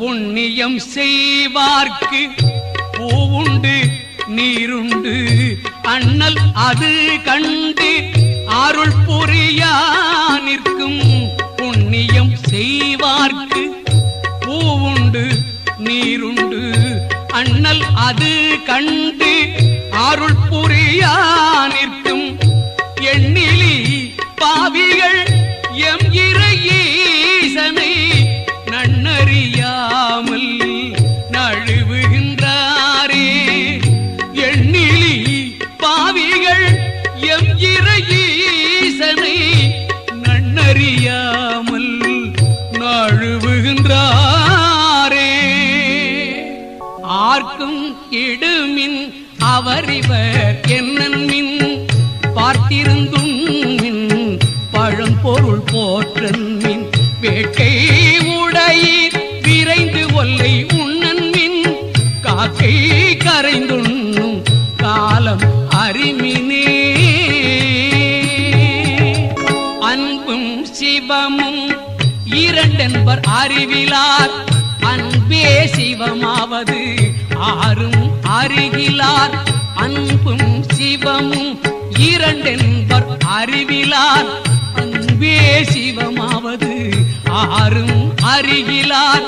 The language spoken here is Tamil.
புண்ணியம் செய்வார்க்கு பூவுண்டு நீருண்டு அண்ணல் அது கண்டு அருள் புரியா நிற்கும். புண்ணியம் செய்வார்க்கு பூவுண்டு நீருண்டு அண்ணல் அது கண்டு அருள் புரியா நிற்கும். எண்ணிலி பாவிகள் எம் இறையீசனை நன்னறியாமல் நழுவுகின்றாரே. எண்ணிலி பாவிகள் எம் இறையீசனை நன்னறியாமல் நழுவுகின்றாரே. ஆர்க்கும் இடுமின் அவரிவர் என்னன்மின் பார்த்திருந்தும் மின் பழம்பொருள் போற்றன்மின் வேட்கை உடையீர் விரைந்து ஒல்லை உண்ணன்மின் காக்கை கரைந்துண்ணும் காலம் அறிமினே. அன்பும் சிவமும் இரண்டென்பர் அறிவிலார் அன்பே சிவமாவது ஆறும் அறிகிலார். அன்பும் சிவமும் இரண்டென்பர் அறிவிலார் அன்பே சிவமாவது ஆறும் அறிகிலார்.